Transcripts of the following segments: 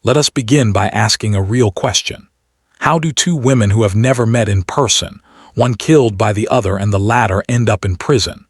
Let us begin by asking a real question. How do two women who have never met in person, one killed by the other and the latter, end up in prison?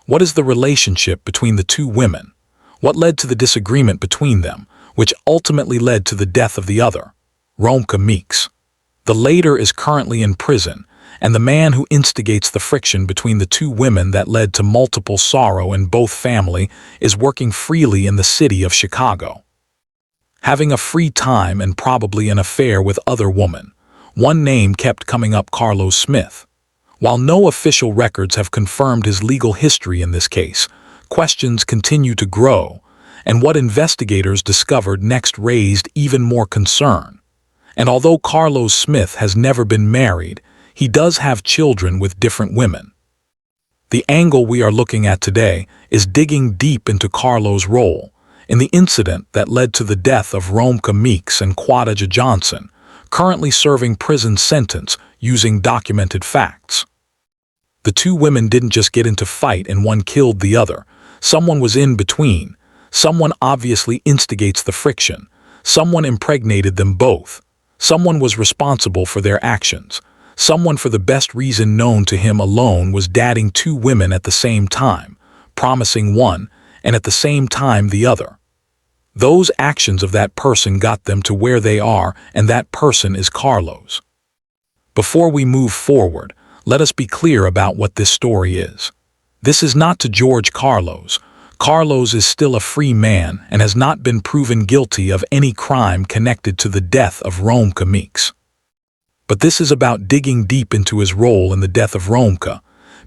What is the relationship between the two women? What led to the disagreement between them, which ultimately led to the death of the other? Romeca Meeks. The latter is currently in prison, and the man who instigates the friction between the two women that led to multiple sorrow in both family is working freely in the city of Chicago. Having a free time and probably an affair with other women, one name kept coming up: Carlos Smith. While no official records have confirmed his legal history in this case, questions continue to grow, and what investigators discovered next raised even more concern. And although Carlos Smith has never been married, he does have children with different women. The angle we are looking at today is digging deep into Carlos' role in the incident that led to the death of Romeca Meeks and Quadajah Johnson, currently serving prison sentence using documented facts. The two women didn't just get into fight and one killed the other. Someone was in between. Someone obviously instigates the friction. Someone impregnated them both. Someone was responsible for their actions. Someone, for the best reason known to him alone, was dating two women at the same time, promising one and at the same time the other. Those actions of that person got them to where they are, and that person is Carlos. Before we move forward, let us be clear about what this story is. This is not to George Carlos. Carlos is still a free man and has not been proven guilty of any crime connected to the death of Romeca Meeks. But this is about digging deep into his role in the death of Romeca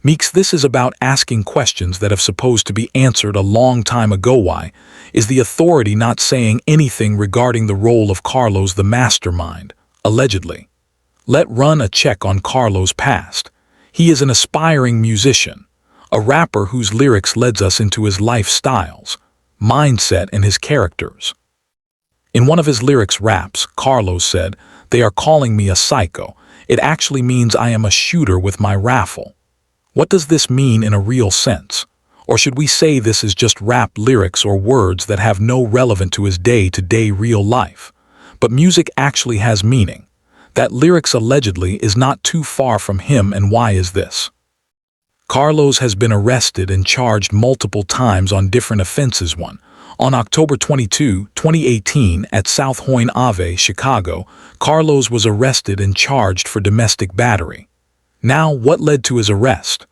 Meeks. This is about asking questions that have supposed to be answered a long time ago. Why is the authority not saying anything regarding the role of Carlos, the mastermind, allegedly? Let's run a check on Carlos' past. He is an aspiring musician, a rapper whose lyrics led us into his lifestyles, mindset, and his characters. In one of his lyrics raps, Carlos said, "They are calling me a psycho. It actually means I am a shooter with my rifle." What does this mean in a real sense? Or should we say this is just rap lyrics or words that have no relevance to his day-to-day real life? But music actually has meaning. That lyrics allegedly is not too far from him. And why is this? Carlos has been arrested and charged multiple times on different offenses. On October 22, 2018, at South Hoyne Ave, Chicago, Carlos was arrested and charged for domestic battery. Now, what led to his arrest?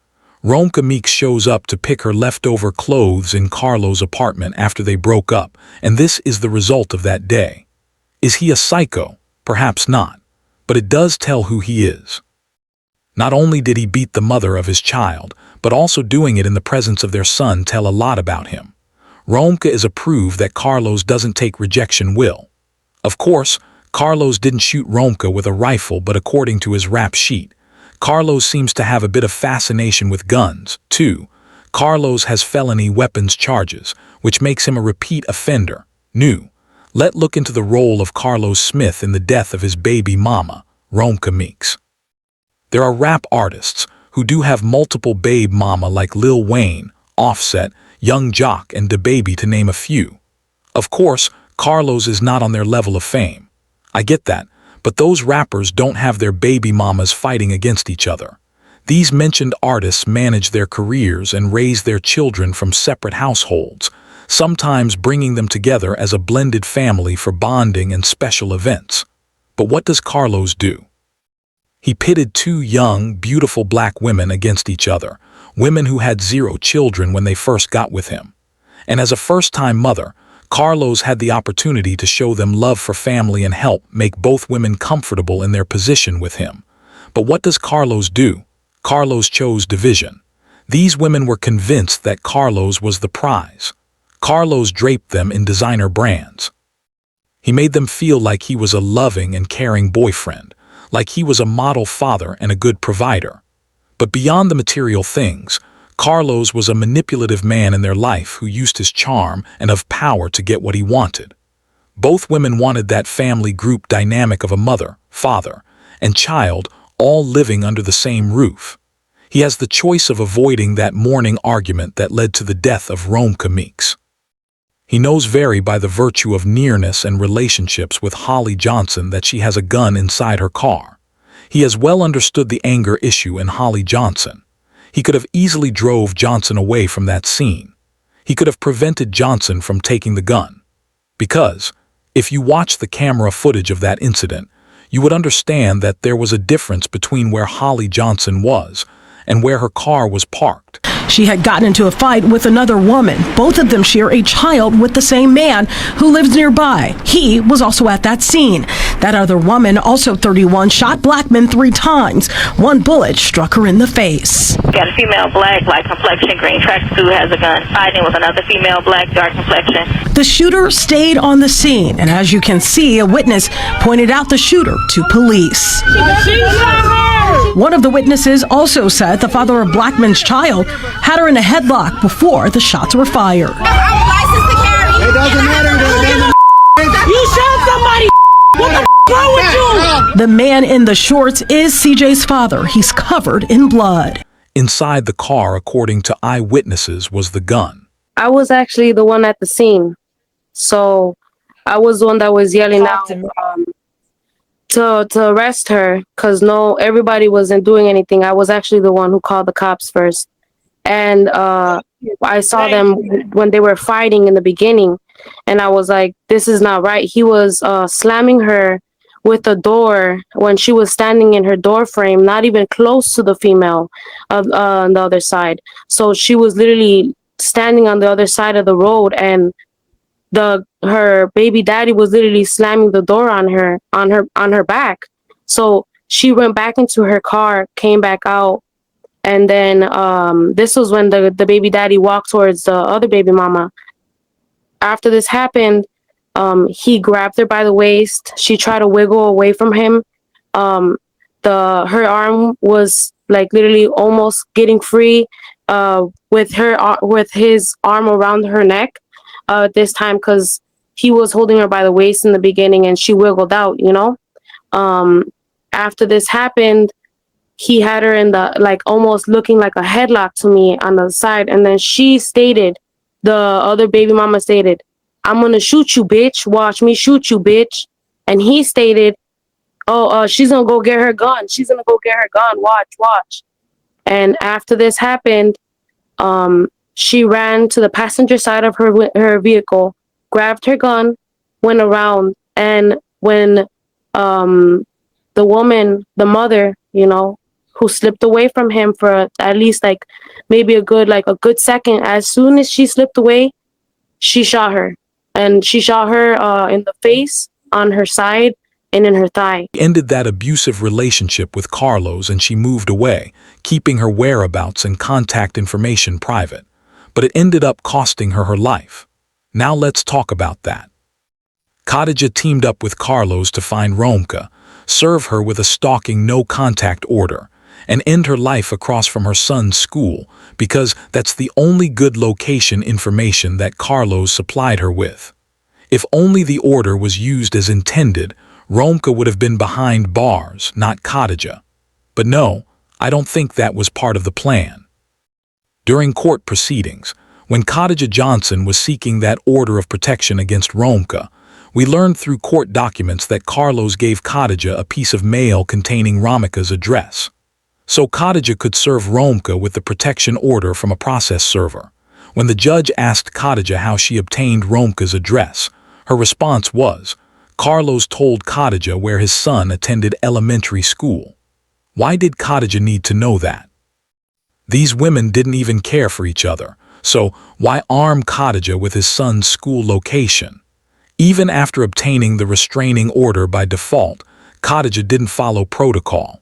Romeca Meeks shows up to pick her leftover clothes in Carlos' apartment after they broke up, and this is the result of that day. Is he a psycho? Perhaps not, but it does tell who he is. Not only did he beat the mother of his child, but also doing it in the presence of their son tell a lot about him. Romeca is a proof that Carlos doesn't take rejection well. Of course, Carlos didn't shoot Romeca with a rifle, but according to his rap sheet, Carlos seems to have a bit of fascination with guns, too. Carlos has felony weapons charges, which makes him a repeat offender. Let's look into the role of Carlos Smith in the death of his baby mama, Romeca Meeks. There are rap artists who do have multiple babe mama, like Lil Wayne, Offset, Young Jock, and DaBaby, to name a few. Of course, Carlos is not on their level of fame. I get that. But those rappers don't have their baby mamas fighting against each other. These mentioned artists manage their careers and raise their children from separate households, sometimes bringing them together as a blended family for bonding and special events. But what does Carlos do? He pitted two young, beautiful black women against each other, women who had 0 children when they first got with him. And as a first-time mother, Carlos had the opportunity to show them love for family and help make both women comfortable in their position with him. But what does Carlos do? Carlos chose division. These women were convinced that Carlos was the prize. Carlos draped them in designer brands. He made them feel like he was a loving and caring boyfriend, like he was a model father and a good provider. But beyond the material things, Carlos was a manipulative man in their life who used his charm and of power to get what he wanted. Both women wanted that family group dynamic of a mother, father, and child all living under the same roof. He has the choice of avoiding that morning argument that led to the death of Romeca Meeks. He knows Very by the virtue of nearness and relationships with Holly Johnson that she has a gun inside her car. He has well understood the anger issue in Holly Johnson. He could have easily drove Johnson away from that scene. He could have prevented Johnson from taking the gun. Because, if you watch the camera footage of that incident, you would understand that there was a difference between where Holly Johnson was and where her car was parked. She had gotten into a fight with another woman. Both of them share a child with the same man who lives nearby. He was also at that scene. That other woman, also 31, shot Blackmon 3 times. One bullet struck her in the face. Got a female black, light complexion, green tracksuit, has a gun, fighting with another female black, dark complexion. The shooter stayed on the scene, and as you can see, a witness pointed out the shooter to police. One of the witnesses also said the father of Blackmon's child had her in a headlock before the shots were fired. I'm licensed to carry. It doesn't matter. You shot somebody. What the wrong with you? The man in the shorts is CJ's father. He's covered in blood. Inside the car, according to eyewitnesses, was the gun. I was actually the one at the scene. So I was the one that was yelling out to arrest her, because everybody wasn't doing anything. I was actually the one who called the cops first. And I saw them when they were fighting in the beginning, and I was like, this is not right. He was slamming her with the door when she was standing in her door frame, not even close to the female on the other side. So she was literally standing on the other side of the road, and her baby daddy was literally slamming the door on her back. So she went back into her car, came back out, and then this was when the baby daddy walked towards the other baby mama. After this happened, he grabbed her by the waist. She tried to wiggle away from him. Her arm was like literally almost getting free with his arm around her neck this time, because he was holding her by the waist in the beginning and she wiggled out, After this happened, he had her in the, almost looking like a headlock to me on the side. And then the other baby mama stated, "I'm going to shoot you, bitch. Watch me shoot you, bitch." And he stated, she's going to go get her gun. She's going to go get her gun. Watch. And after this happened, she ran to the passenger side of her vehicle, grabbed her gun, went around. And when the woman, the mother, who slipped away from him for at least maybe a good second, as soon as she slipped away, she shot her. And she shot her in the face, on her side, and in her thigh. Ended that abusive relationship with Carlos and she moved away, keeping her whereabouts and contact information private. But it ended up costing her life. Now let's talk about that. Quadajah teamed up with Carlos to find Romeca, serve her with a stalking no-contact order, and end her life across from her son's school, because that's the only good location information that Carlos supplied her with. If only the order was used as intended, Romeca would have been behind bars, not Quadajah. But no, I don't think that was part of the plan. During court proceedings, when Quadajah Johnson was seeking that order of protection against Romeca, we learned through court documents that Carlos gave Quadajah a piece of mail containing Romeca's address. So Quadajah could serve Romeca with the protection order from a process server. When the judge asked Quadajah how she obtained Romeca's address, her response was, Carlos told Quadajah where his son attended elementary school. Why did Quadajah need to know that? These women didn't even care for each other, so why arm Quadajah with his son's school location? Even after obtaining the restraining order by default, Quadajah didn't follow protocol.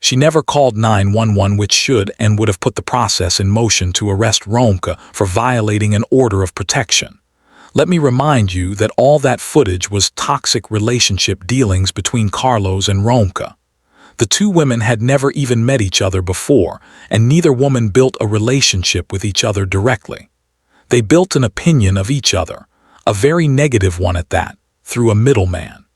She never called 911, which should and would have put the process in motion to arrest Romeca for violating an order of protection. Let me remind you that all that footage was toxic relationship dealings between Carlos and Romeca. The two women had never even met each other before, and neither woman built a relationship with each other directly. They built an opinion of each other, a very negative one at that, through a middleman.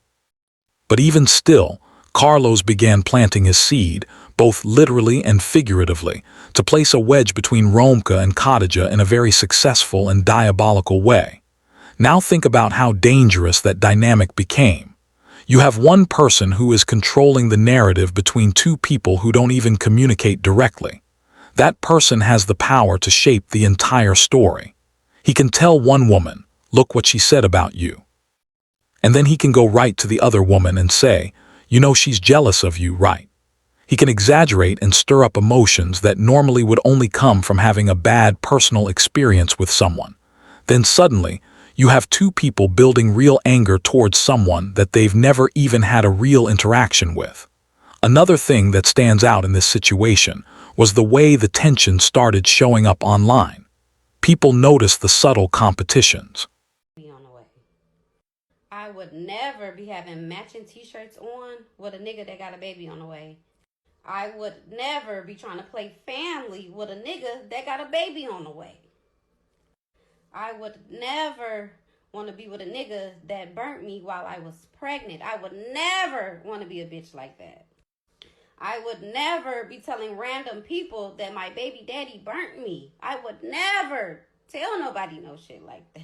But even still, Carlos began planting his seed, both literally and figuratively, to place a wedge between Romeca and Quadajah in a very successful and diabolical way. Now think about how dangerous that dynamic became. You have one person who is controlling the narrative between two people who don't even communicate directly. That person has the power to shape the entire story. He can tell one woman, "Look what she said about you." And then he can go right to the other woman and say, "You know she's jealous of you, right?" He can exaggerate and stir up emotions that normally would only come from having a bad personal experience with someone. Then suddenly, you have two people building real anger towards someone that they've never even had a real interaction with. Another thing that stands out in this situation was the way the tension started showing up online. People noticed the subtle competitions. I would never be having matching t-shirts on with a nigga that got a baby on the way. I would never be trying to play family with a nigga that got a baby on the way. I would never want to be with a nigga that burnt me while I was pregnant. I would never want to be a bitch like that. I would never be telling random people that my baby daddy burnt me. I would never tell nobody no shit like that.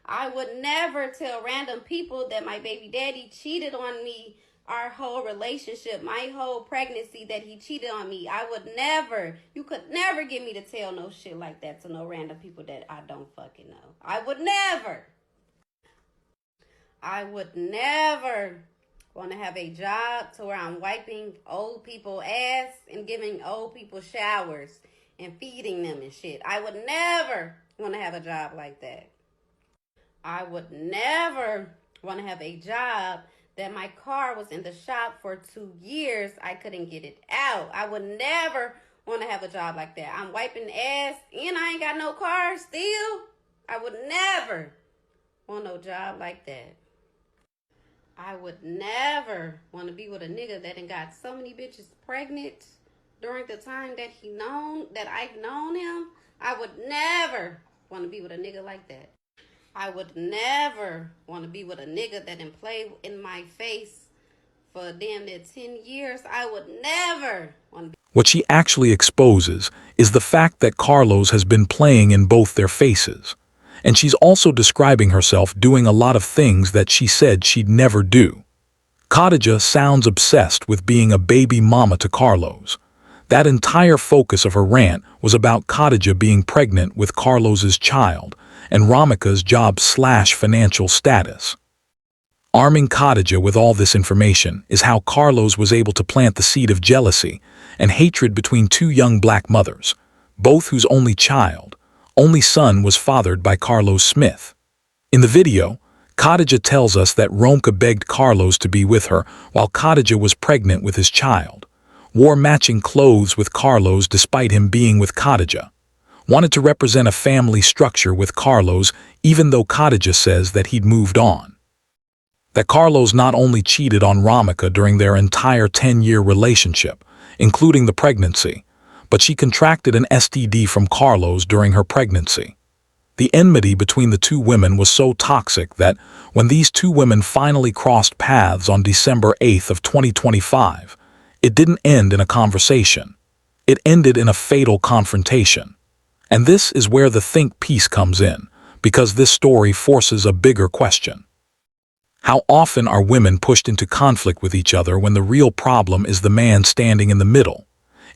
I would never tell random people that my baby daddy cheated on me our whole relationship, my whole pregnancy, that he cheated on me. I would never, you could never get me to tell no shit like that to no random people that I don't fucking know. I would never want to have a job to where I'm wiping old people ass and giving old people showers and feeding them and shit. I would never want to have a job like that. I would never want to have a job that my car was in the shop for 2 years. I couldn't get it out. I would never want to have a job like that. I'm wiping ass and I ain't got no car still. I would never want no job like that. I would never want to be with a nigga that done got so many bitches pregnant during the time that I've known him. I would never want to be with a nigga like that. I would never want to be with a nigga that didn't play in my face for damn near 10 years. I would never want to be. What she actually exposes is the fact that Carlos has been playing in both their faces. And she's also describing herself doing a lot of things that she said she'd never do. Quadajah sounds obsessed with being a baby mama to Carlos. That entire focus of her rant was about Quadajah being pregnant with Carlos's child and Romeca's job/financial status. Arming Quadajah with all this information is how Carlos was able to plant the seed of jealousy and hatred between two young black mothers, both whose only son was fathered by Carlos Smith. In the video, Quadajah tells us that Romeca begged Carlos to be with her while Quadajah was pregnant with his child, wore matching clothes with Carlos despite him being with Quadajah, wanted to represent a family structure with Carlos even though Quadajah says that he'd moved on. That Carlos not only cheated on Romeca during their entire 10-year relationship, including the pregnancy, but she contracted an STD from Carlos during her pregnancy. The enmity between the two women was so toxic that when these two women finally crossed paths on December 8th of 2025, it didn't end in a conversation. It ended in a fatal confrontation. And this is where the think piece comes in, because this story forces a bigger question. How often are women pushed into conflict with each other when the real problem is the man standing in the middle?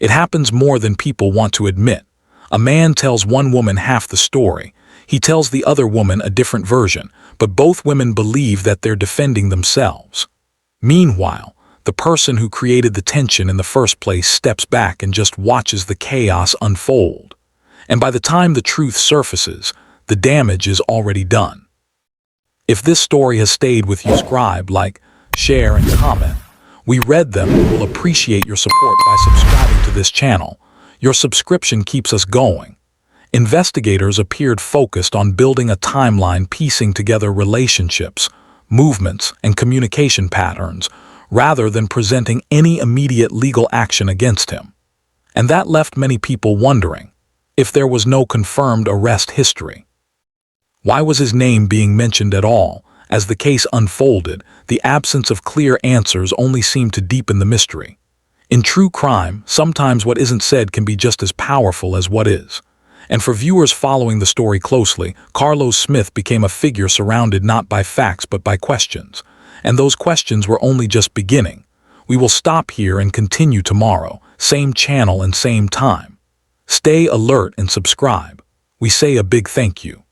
It happens more than people want to admit. A man tells one woman half the story. He tells the other woman a different version, but both women believe that they're defending themselves. Meanwhile, the person who created the tension in the first place steps back and just watches the chaos unfold. And by the time the truth surfaces, the damage is already done. If this story has stayed with you, subscribe, like, share, and comment. We read them and will appreciate your support by subscribing to this channel. Your subscription keeps us going. Investigators appeared focused on building a timeline piecing together relationships, movements, and communication patterns, rather than presenting any immediate legal action against him. And that left many people wondering if there was no confirmed arrest history. Why was his name being mentioned at all? As the case unfolded, the absence of clear answers only seemed to deepen the mystery. In true crime, sometimes what isn't said can be just as powerful as what is. And for viewers following the story closely, Carlos Smith became a figure surrounded not by facts but by questions. And those questions were only just beginning. We will stop here and continue tomorrow, same channel and same time. Stay alert and subscribe. We say a big thank you.